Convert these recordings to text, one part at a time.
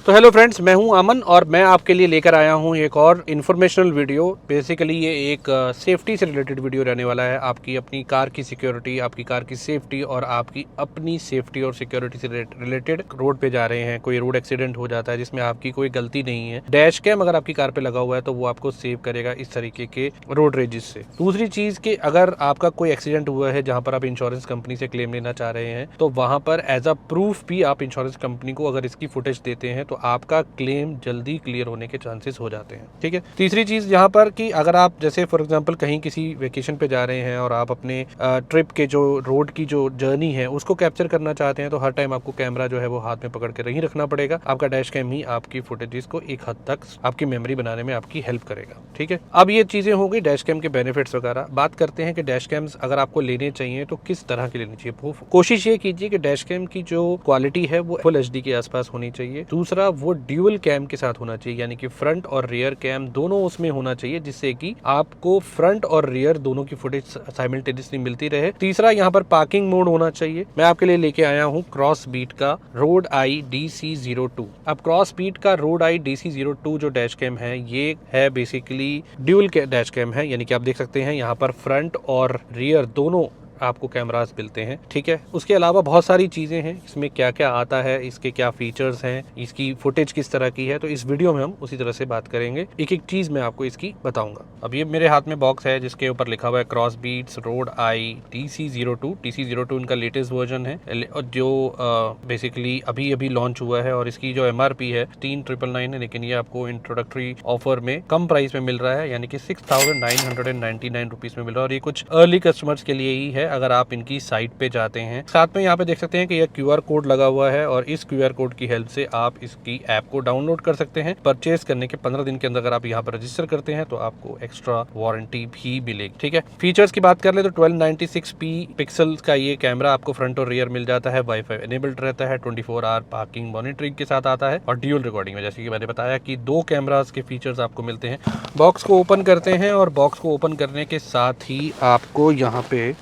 तो hello friends, मैं हूं अमन और मैं आपके लिए लेकर आया हूं एक और इन्फॉर्मेशनल वीडियो। बेसिकली ये एक सेफ्टी से रिलेटेड वीडियो रहने वाला है। आपकी अपनी कार की सिक्योरिटी, आपकी कार की सेफ्टी और आपकी अपनी सेफ्टी और सिक्योरिटी से रिलेटेड। रोड पे जा रहे हैं, कोई रोड एक्सीडेंट हो जाता है जिसमें आपकी कोई गलती नहीं है, डैश कैम अगर आपकी कार पे लगा हुआ है तो वो आपको सेव करेगा इस तरीके के रोड रेजेस से। दूसरी चीज कि अगर आपका कोई एक्सीडेंट हुआ है जहां पर आप इंश्योरेंस कंपनी से क्लेम लेना चाह रहे हैं तो वहां पर एज अ प्रूफ भी आप इंश्योरेंस कंपनी को अगर इसकी फुटेज देते हैं तो आपका क्लेम जल्दी क्लियर होने के चांसेस हो जाते हैं। ठीक है। तीसरी चीज यहाँ पर कि अगर आप जैसे फॉर एग्जांपल कहीं किसी वेकेशन पे जा रहे हैं और आप अपने ट्रिप के जो रोड की जो जर्नी है उसको कैप्चर करना चाहते हैं तो हर टाइम आपको कैमरा जो है वो हाथ में पकड़ के नहीं रखना पड़ेगा। आपका डैश कैम ही आपकी फुटेजेस को एक हद तक आपकी मेमोरी बनाने में आपकी हेल्प करेगा। ठीक है। अब ये चीजें हो गई डैश कैम के बेनिफिट्स वगैरह। बात करते हैं कि डैश कैम्स अगर आपको लेने चाहिए तो किस तरह के लेने चाहिए। कोशिश ये कीजिए कि डैश कैम की जो क्वालिटी है वो फुल एचडी के आसपास होनी चाहिए। दूसरा, वो ड्यूल कैम के साथ होना चाहिए, यानी कि फ्रंट और रियर कैम दोनों उसमें होना चाहिए जिससे कि आपको फ्रंट और रियर दोनों की फुटेज साइमल्टेनियसली मिलती रहे। तीसरा, यहाँ पर पार्किंग मोड होना चाहिए। मैं आपके लिए लेके आया हूँ क्रॉसबीट का रोड आई DC02। अब क्रॉसबीट का रोड आई DC02 जो डैश कैम है ये है बेसिकली ड्यूल डैश कैम है, यानी कि आप देख सकते हैं यहाँ पर फ्रंट और रियर दोनों आपको कैमरास मिलते हैं। ठीक है। उसके अलावा बहुत सारी चीज़ें हैं, इसमें क्या क्या आता है, इसके क्या फीचर्स हैं, इसकी फुटेज किस तरह की है, तो इस वीडियो में हम उसी तरह से बात करेंगे। एक एक चीज़ मैं आपको इसकी बताऊंगा। अब ये मेरे हाथ में बॉक्स है जिसके ऊपर लिखा हुआ है क्रॉसबीट्स रोड आई DC02। DC02 इनका लेटेस्ट वर्जन है जो बेसिकली अभी अभी लॉन्च हुआ है और इसकी जो MRP है 3999 है, लेकिन ये आपको इंट्रोडक्टरी ऑफर में कम प्राइस में मिल रहा है, यानी कि 6999 रुपीज़ में मिल रहा है और ये कुछ अर्ली कस्टमर्स के लिए ही है अगर आप इनकी साइट पे जाते हैं। साथ में यहाँ पे देख सकते हैं कि यह QR कोड लगा हुआ है और इस QR कोड की हेल्प से आप इसकी ऐप को डाउनलोड कर सकते हैं। परचेज करने के 15 दिन के अंदर अगर आप यहाँ पर रजिस्टर करते हैं तो आपको एक्स्ट्रा वारंटी भी मिलेगी। ठीक है। फीचर्स की बात कर ले तो 1296p पिक्सल का ये कैमरा आपको फ्रंट और रियर मिल जाता है। वाईफाई एनेबल्ड रहता है, 24 आवर पार्किंग मॉनिटरिंग के साथ आता है और ड्यूल रिकॉर्डिंग में, जैसे कि मैंने बताया कि 2 कैमरास के फीचर्स आपको मिलते हैं। बॉक्स को ओपन करते हैं और बॉक्स को ओपन करने के साथ ही आपको यहाँ पे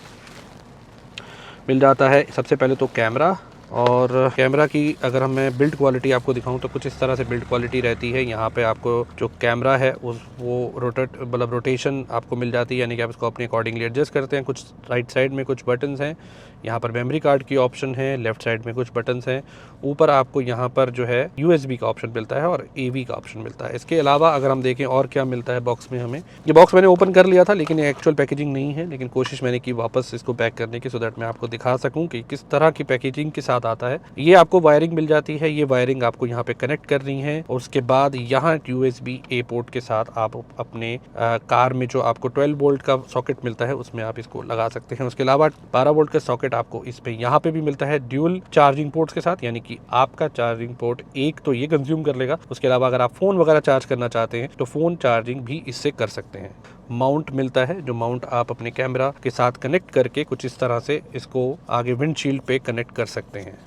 मिल जाता है सबसे पहले तो कैमरा। और कैमरा की अगर मैं बिल्ड क्वालिटी आपको दिखाऊं तो कुछ इस तरह से बिल्ड क्वालिटी रहती है। यहाँ पे आपको जो कैमरा है वो रोटेशन आपको मिल जाती है, यानी कि आप इसको अपने अकॉर्डिंगली एडजस्ट करते हैं। कुछ राइट साइड में कुछ बटन्स हैं, यहाँ पर मेमोरी कार्ड की ऑप्शन है, लेफ्ट साइड में कुछ बटन्स हैं, ऊपर आपको यहाँ पर जो है USB का ऑप्शन मिलता है और AV का ऑप्शन मिलता है। इसके अलावा अगर हम देखें और क्या मिलता है बॉक्स में हमें, ये बॉक्स मैंने ओपन कर लिया था लेकिन ये एक्चुअल पैकेजिंग नहीं है, लेकिन कोशिश मैंने की वापस इसको पैक करने की सो दैट मैं आपको दिखा सकूँ कि किस तरह की पैकेजिंग के साथ आता है। ये आपको वायरिंग मिल जाती है, ये वायरिंग आपको यहाँ पे कनेक्ट करनी है और उसके बाद यहाँ USB-A पोर्ट के साथ आप अपने कार में जो आपको 12 वोल्ट का सॉकेट मिलता है उसमें आप इसको लगा सकते हैं। उसके अलावा 12 वोल्ट का सॉकेट आपको इस पे यहाँ पे भी मिलता है ड्यूल चार्जिंग पोर्ट्स के साथ, यानी कि आपका चार्जिंग पोर्ट एक तो ये कंज्यूम कर लेगा। उसके अलावा अगर आप फोन वगैरह चार्ज करना चाहते हैं तो फोन चार्जिंग भी इससे कर सकते हैं। माउंट मिलता है, जो माउंट आप अपने कैमरा के साथ कनेक्ट करके कुछ इस तरह से इसको आगे विंडशील्ड पे कनेक्ट कर सकते हैं।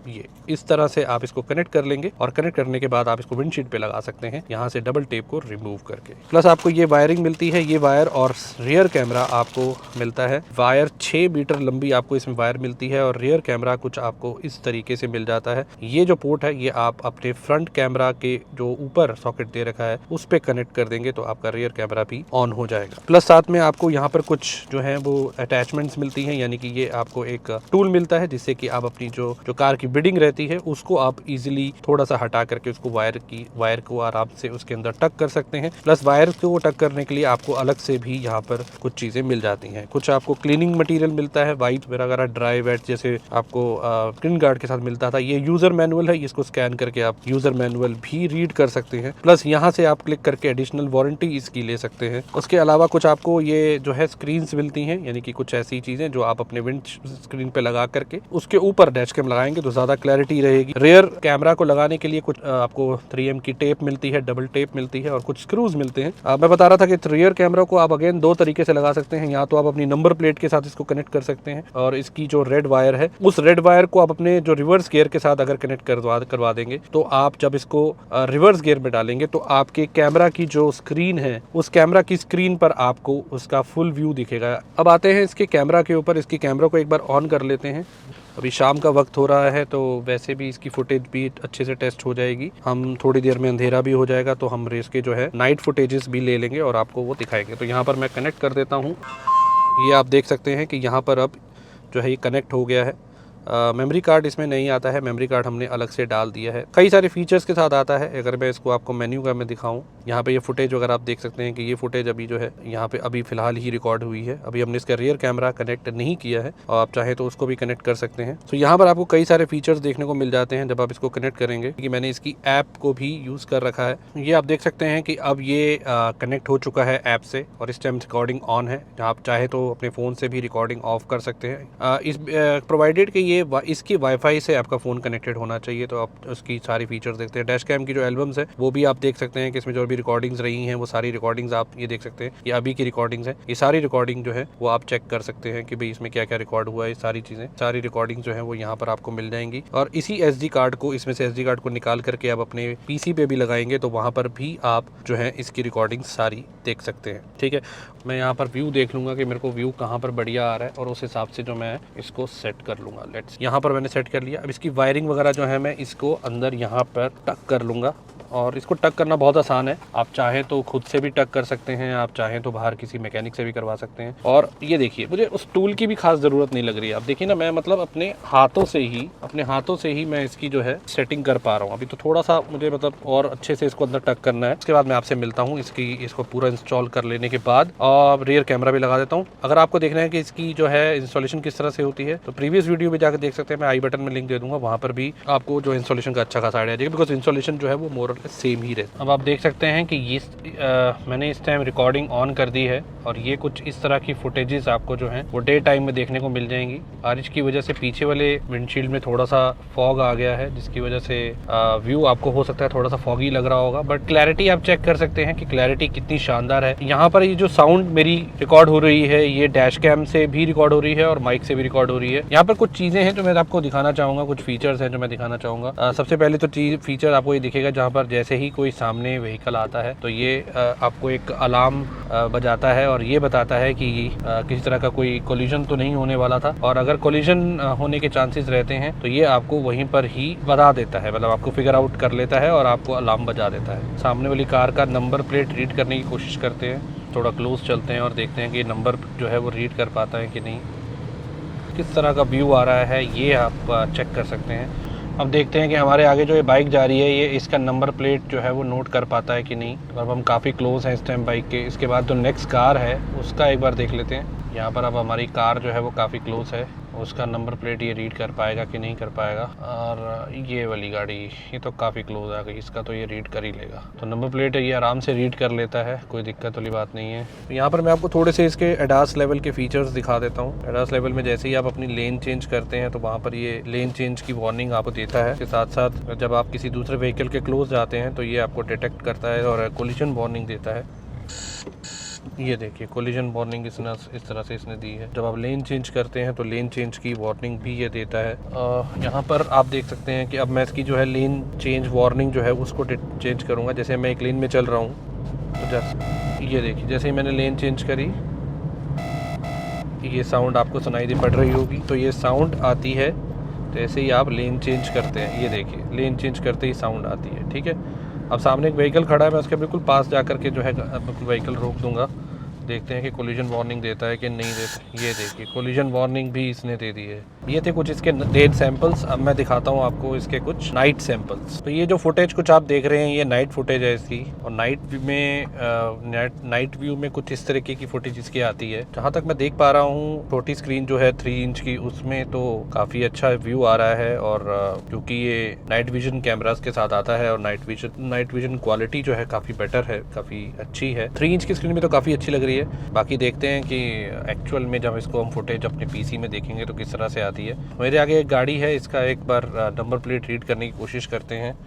ये इस तरह से आप इसको कनेक्ट कर लेंगे और कनेक्ट करने के बाद आप इसको विंडशील्ड पे लगा सकते हैं यहाँ से डबल टेप को रिमूव करके। प्लस आपको ये वायरिंग मिलती है, ये वायर और रियर कैमरा आपको मिलता है। वायर 6 मीटर लंबी आपको इसमें वायर मिलती है और रियर कैमरा कुछ आपको इस तरीके से मिल जाता है। ये जो पोर्ट है ये आप अपने फ्रंट कैमरा के जो ऊपर सॉकेट दे रखा है उस पे कनेक्ट कर देंगे तो आपका रियर कैमरा भी ऑन हो जाएगा। प्लस साथ में आपको यहाँ पर कुछ जो है वो अटैचमेंट्स मिलती है, यानी कि ये आपको एक टूल मिलता है जिससे कि आप अपनी जो कार की बिडिंग रहती है उसको आप इजीली थोड़ा सा हटा करके उसको वायर को आराम से उसके अंदर टक कर सकते हैं। प्लस वायर को टक करने के लिए आपको अलग से भी यहाँ पर कुछ चीजें मिल जाती हैं। कुछ आपको क्लीनिंग मटेरियल मिलता है, वाइट वगैरह ड्राई वेट जैसे आपको स्क्रीन गार्ड के साथ मिलता था। ये यूजर मैनुअल है, इसको स्कैन करके आप यूजर मैनुअल भी रीड कर सकते हैं। प्लस यहाँ से आप क्लिक करके एडिशनल वारंटी इसकी ले सकते हैं। उसके अलावा कुछ आपको ये जो है स्क्रीन मिलती हैं, यानी कि कुछ ऐसी चीजें जो आप अपने विंड स्क्रीन पे लगा करके उसके ऊपर डैश कैम लगाएंगे तो ज्यादा क्लैरिटी रहेगी। रियर कैमरा को लगाने के लिए कुछ आपको 3M की टेप मिलती है, डबल टेप मिलती है और कुछ स्क्रूज मिलते हैं। मैं बता रहा था कि रियर कैमरा को आप अगेन 2 तरीके से लगा सकते हैं। या तो आप अपनी नंबर प्लेट के साथ इसको कनेक्ट कर सकते हैं और इसकी जो रेड वायर है उस रेड वायर को आप अपने जो रिवर्स गियर के साथ अगर कनेक्ट करवा देंगे तो आप जब इसको रिवर्स गियर में डालेंगे तो आपके कैमरा की जो स्क्रीन है उस कैमरा की स्क्रीन पर आपको उसका फुल व्यू दिखेगा। अब आते हैं इसके कैमरा के ऊपर। इसकी कैमरा को एक बार ऑन कर लेते हैं। अभी शाम का वक्त हो रहा है तो वैसे भी इसकी फुटेज भी अच्छे से टेस्ट हो जाएगी। हम थोड़ी देर में अंधेरा भी हो जाएगा तो हम रेस के जो है नाइट फुटेजेस भी ले लेंगे और आपको वो दिखाएंगे। तो यहाँ पर मैं कनेक्ट कर देता हूँ। ये आप देख सकते हैं कि यहाँ पर अब जो है ये कनेक्ट हो गया है। मेमोरी कार्ड इसमें नहीं आता है, मेमोरी कार्ड हमने अलग से डाल दिया है। कई सारे फीचर्स के साथ आता है। अगर मैं इसको आपको मेन्यू का मैं दिखाऊं, यहाँ पे ये फुटेज अगर आप देख सकते हैं कि ये फुटेज अभी जो है यहाँ पे अभी फ़िलहाल ही रिकॉर्ड हुई है। अभी हमने इसका रियर कैमरा कनेक्ट नहीं किया है और आप चाहें तो उसको भी कनेक्ट कर सकते हैं। तो यहाँ पर आपको कई सारे फीचर्स देखने को मिल जाते हैं जब आप इसको कनेक्ट करेंगे कि मैंने इसकी ऐप को भी यूज़ कर रखा है। ये आप देख सकते हैं कि अब ये कनेक्ट हो चुका है ऐप से और इस टाइम रिकॉर्डिंग ऑन है। आप चाहे तो अपने फ़ोन से भी रिकॉर्डिंग ऑफ कर सकते हैं। इस प्रोवाइडेड कि ये इसकी वाईफाई से आपका फ़ोन कनेक्टेड होना चाहिए। तो आप उसकी सारी फीचर्स देखते हैं। डैश कैम की जो एल्बम्स है वो भी आप देख सकते हैं कि इसमें जो भी रिकॉर्डिंग्स रही हैं वो सारी रिकॉर्डिंग्स आप ये देख सकते हैं। ये अभी की रिकॉर्डिंग्स है। ये सारी रिकॉर्डिंग जो है वो आप चेक कर सकते हैं कि भाई इसमें क्या क्या रिकॉर्ड हुआ है। सारी चीज़ें, सारी रिकॉर्डिंग जो है वो यहाँ पर आपको मिल जाएंगी। और इसी SD कार्ड को, इसमें से SD कार्ड को निकाल करके आप अपने PC पे भी लगाएंगे तो वहाँ पर भी आप जो है इसकी रिकॉर्डिंग सारी देख सकते हैं। ठीक है, मैं यहाँ पर व्यू देख लूँगा कि मेरे को व्यू कहाँ पर बढ़िया आ रहा है और उस हिसाब से जो मैं इसको सेट कर लूँगा। लेट्स, यहाँ पर मैंने सेट कर लिया। अब इसकी वायरिंग वगैरह जो है मैं इसको अंदर यहाँ पर टक कर लूँगा और इसको टक करना बहुत आसान है। आप चाहें तो खुद से भी टक कर सकते हैं, आप चाहें तो बाहर किसी मैकेनिक से भी करवा सकते हैं। और ये देखिए, मुझे उस टूल की भी खास ज़रूरत नहीं लग रही है। आप देखिए ना, मैं मतलब अपने हाथों से ही मैं इसकी जो है सेटिंग कर पा रहा हूँ। अभी तो थोड़ा सा मुझे मतलब और अच्छे से इसको अंदर टक करना है। उसके बाद मैं आपसे मिलता हूँ इसको पूरा इंस्टॉल कर लेने के बाद। और रियर कैमरा भी लगा देता हूँ। अगर आपको देखना है कि इसकी जो है इंस्टॉलेशन किस तरह से होती है तो प्रीवियस वीडियो में जाकर देख सकते हैं। मैं आई बटन में लिंक दे दूंगा, वहाँ पर भी आपको जो इंस्टॉलेशन का अच्छा खासा आइडिया देगा, बिकॉज इंस्टॉलेशन जो है वो मोर सेम ही रहता है। अब आप देख सकते हैं कि ये मैंने इस टाइम रिकॉर्डिंग ऑन कर दी है और ये कुछ इस तरह की फुटेजेस आपको जो है वो डे टाइम में देखने को मिल जाएंगी। बारिश की वजह से पीछे वाले विंडशील्ड में थोड़ा सा फॉग आ गया है, जिसकी वजह से व्यू आपको हो सकता है थोड़ा सा फॉगी लग रहा होगा, बट क्लैरिटी आप चेक कर सकते हैं कि क्लैरिटी कितनी शानदार है। यहाँ पर ये जो साउंड मेरी रिकॉर्ड हो रही है ये डैश कैम से भी रिकॉर्ड हो रही है और माइक से भी रिकॉर्ड हो रही है। यहाँ पर कुछ चीज़ें हैं जो मैं आपको दिखाना चाहूँगा, कुछ फीचर्स हैं जो मैं दिखाना चाहूँगा। सबसे पहले तो फीचर आपको ये दिखेगा जहाँ पर जैसे ही कोई सामने व्हीकल आता है तो ये आपको एक अलार्म बजाता है और ये बताता है कि किसी तरह का कोई कोलिजन तो नहीं होने वाला था। और अगर कोलिजन होने के चांसेस रहते हैं तो ये आपको वहीं पर ही बता देता है, मतलब आपको फिगर आउट कर लेता है और आपको अलार्म बजा देता है। सामने वाली कार का नंबर प्लेट रीड करने की कोशिश करते हैं, थोड़ा क्लोज चलते हैं और देखते हैं कि नंबर जो है वो रीड कर पाता है कि नहीं। किस तरह का व्यू आ रहा है ये आप चेक कर सकते हैं। अब देखते हैं कि हमारे आगे जो ये बाइक जा रही है ये इसका नंबर प्लेट जो है वो नोट कर पाता है कि नहीं। अब हम काफ़ी क्लोज हैं इस टाइम बाइक के। इसके बाद जो नेक्स्ट कार है उसका एक बार देख लेते हैं। यहाँ पर अब हमारी कार जो है वो काफ़ी क्लोज है, उसका नंबर प्लेट ये रीड कर पाएगा कि नहीं कर पाएगा। और ये वाली गाड़ी ये तो काफ़ी क्लोज आ गई, इसका तो ये रीड कर ही लेगा। तो नंबर प्लेट ये आराम से रीड कर लेता है, कोई दिक्कत वाली बात नहीं है। तो यहाँ पर मैं आपको थोड़े से इसके एडास लेवल के फीचर्स दिखा देता हूँ। एडास लेवल में जैसे ही आप अपनी लेन चेंज करते हैं तो वहाँ पर ये लेन चेंज की वार्निंग आपको देता है। इसके साथ साथ जब आप किसी दूसरे व्हीकल के क्लोज जाते हैं तो ये आपको डिटेक्ट करता है और कोलिजन वार्निंग देता है। ये देखिए कोलिजन वार्निंग इस तरह से इसने दी है। जब आप लेन चेंज करते हैं तो लेन चेंज की वार्निंग भी ये देता है। यहाँ पर आप देख सकते हैं कि अब मैं इसकी जो है लेन चेंज वार्निंग जो है उसको चेंज करूँगा। जैसे मैं एक लेन में चल रहा हूँ तो जैसे ये देखिए, जैसे ही मैंने लेन चेंज करी ये साउंड आपको सुनाई दे पड़ रही होगी। तो ये साउंड आती है जैसे ही आप लेन चेंज करते हैं। ये देखिए लेन चेंज करते ही साउंड आती है। ठीक है, अब सामने एक व्हीकल खड़ा है, मैं उसके बिल्कुल पास जा कर के जो है व्हीकल रोक दूंगा। देखते हैं कि कोलिजन वार्निंग देता है कि नहीं देता। ये देखिए कोलिजन वार्निंग भी इसने दे दी है। ये थे कुछ इसके डे सैंपल्स। अब मैं दिखाता हूँ आपको इसके कुछ नाइट सैंपल्स। तो ये जो फुटेज कुछ आप देख रहे हैं ये नाइट फुटेज है इसकी। और नाइट व्यू में कुछ इस तरीके की फुटेज इसकी आती है। जहाँ तक मैं देख पा रहा हूँ छोटी स्क्रीन जो है 3 इंच की उसमें तो काफ़ी अच्छा व्यू आ रहा है। और क्योंकि ये नाइट विजन कैमराज के साथ आता है और नाइट विजन क्वालिटी जो है काफ़ी बेटर है, काफ़ी अच्छी है। 3 इंच की स्क्रीन में तो काफ़ी अच्छी लग रही है। बाकी देखते हैं कि एक्चुअल में जब इसको हम फुटेज अपने PC में देखेंगे तो किस तरह से आती है। मेरे आगे एक गाड़ी है, इसका एक बार नंबर प्लेट रीड करने की कोशिश करते हैं।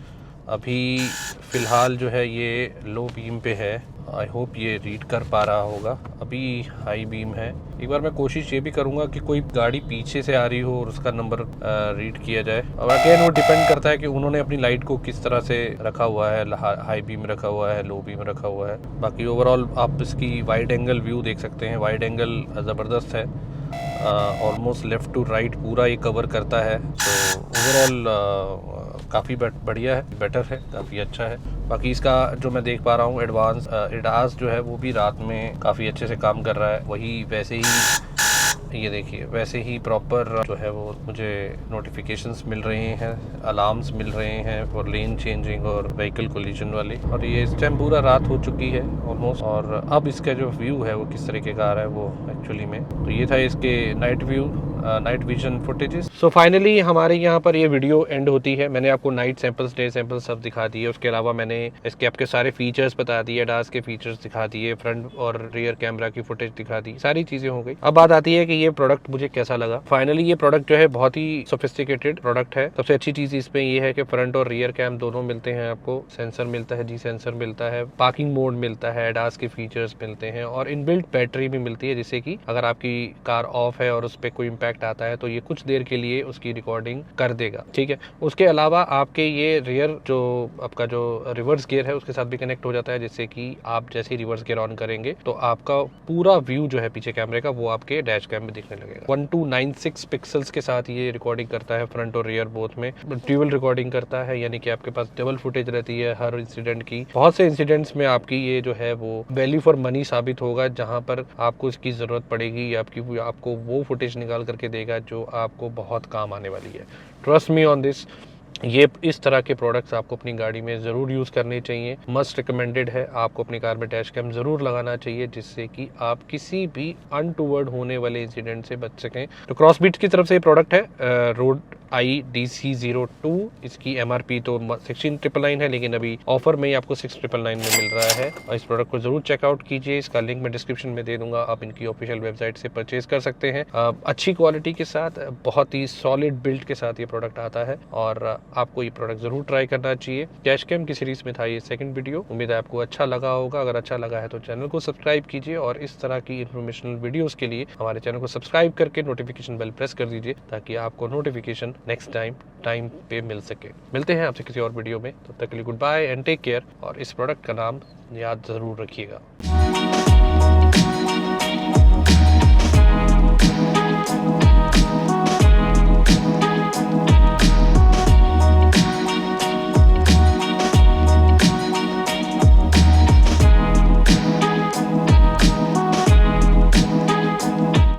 अभी फ़िलहाल जो है ये लो बीम पे है, आई होप ये रीड कर पा रहा होगा। अभी हाई बीम है। एक बार मैं कोशिश ये भी करूँगा कि कोई गाड़ी पीछे से आ रही हो और उसका नंबर रीड किया जाए। और अगेन वो डिपेंड करता है कि उन्होंने अपनी लाइट को किस तरह से रखा हुआ है, हाई बीम रखा हुआ है, लो बीम रखा हुआ है। बाकी ओवरऑल आप इसकी वाइड एंगल व्यू देख सकते हैं, वाइड एंगल ज़बरदस्त है। ऑलमोस्ट लेफ़्ट टू राइट पूरा ये कवर करता है। तो ओवरऑल काफ़ी बढ़िया है, बेटर है, काफ़ी अच्छा है। बाकी इसका जो मैं देख पा रहा हूँ एडवांस एडास जो है वो भी रात में काफ़ी अच्छे से काम कर रहा है। वही वैसे ही ये देखिए वैसे ही प्रॉपर जो है वो मुझे नोटिफिकेशंस मिल रहे हैं, अलार्म्स मिल रहे हैं फॉर लेन चेंजिंग और व्हीकल कोलिजन वाले। और ये इस टाइम पूरा रात हो चुकी है ऑलमोस्ट, और अब इसका जो व्यू है वो किस तरीके का आ रहा है वो एक्चुअली में। तो ये था इसके night view, night vision footages. So finally हमारे यहाँ पर ये वीडियो एंड होती है। मैंने आपको नाइट सैंपल्स, डे सैंपल्स सब दिखा दिए। उसके अलावा मैंने इसके आपके सारे फीचर्स बता दिए, डास के फीचर्स दिखा दिए, फ्रंट और रियर कैमरा की फुटेज दिखा दी, सारी चीज़ें हो गई। अब बात आती है कि ये प्रोडक्ट मुझे कैसा लगा। फाइनली ये प्रोडक्ट जो है बहुत ही सोफिस्टिकेटेड प्रोडक्ट है। सबसे अच्छी चीज़ इसमें ये है कि फ्रंट और रियर कैम दोनों मिलते हैं आपको, सेंसर मिलता है, जी सेंसर मिलता है, पार्किंग मोड मिलता है, डास के फीचर्स मिलते हैं और इनबिल्ट बैटरी भी मिलती है, जिससे कि अगर आपकी कार ऑफ है और उस पर कोई इम्पैक्ट आता है तो ये कुछ देर के लिए उसकी रिकॉर्डिंग कर देगा। ठीक है, उसके अलावा आपके ये रियर जो आपका जो रिवर्स गियर है उसके साथ भी कनेक्ट हो जाता है, जिससे कि आप जैसे ही रिवर्स गियर ऑन करेंगे तो आपका पूरा व्यू जो है पीछे कैमरे का वो आपके डैश कैम में दिखने लगेगा। 1296 पिक्सल्स के साथ ये रिकॉर्डिंग करता है, फ्रंट और रियर बोथ में ड्यूअल रिकॉर्डिंग करता है, यानी कि आपके पास डबल फुटेज रहती है हर इंसिडेंट की। बहुत से इंसिडेंट्स में आपकी ये जो है वो वैल्यू फॉर मनी साबित होगा, जहां पर आपको इसकी जरूरत पड़ेगी, आपको वो फुटेज निकाल करके देगा जो आपको बहुत काम आने वाली है। Trust me on this. ये इस तरह के प्रोडक्ट्स आपको अपनी गाड़ी में ज़रूर यूज़ करने चाहिए, मस्ट रिकमेंडेड है। आपको अपनी कार में डैश कैम ज़रूर लगाना चाहिए, जिससे कि आप किसी भी अनटूवर्ड होने वाले इंसिडेंट से बच सकें। तो क्रॉसबीट की तरफ से ये प्रोडक्ट है रोड IDC02। इसकी MRP तो 16,999 है, लेकिन अभी ऑफर में ही आपको 6,999 में मिल रहा है। और इस प्रोडक्ट को जरूर चेकआउट कीजिए, इसका लिंक मैं डिस्क्रिप्शन में दे दूंगा, आप इनकी ऑफिशियल वेबसाइट से परचेज कर सकते हैं। अच्छी क्वालिटी के साथ, बहुत ही सॉलिड बिल्ड के साथ ये प्रोडक्ट आता है और आपको ये प्रोडक्ट जरूर ट्राई करना चाहिए। डैश कैम की सीरीज में था ये सेकंड वीडियो, उम्मीद है आपको अच्छा लगा होगा। अगर अच्छा लगा है तो चैनल को सब्सक्राइब कीजिए और इस तरह की इन्फॉर्मेशनल वीडियोस के लिए हमारे चैनल को सब्सक्राइब करके नोटिफिकेशन बेल प्रेस कर दीजिए, ताकि आपको नोटिफिकेशन नेक्स्ट टाइम पे मिल सके। मिलते हैं आपसे किसी और वीडियो में, तब तक के लिए good bye and take care. और इस प्रोडक्ट का नाम याद जरूर रखिएगा।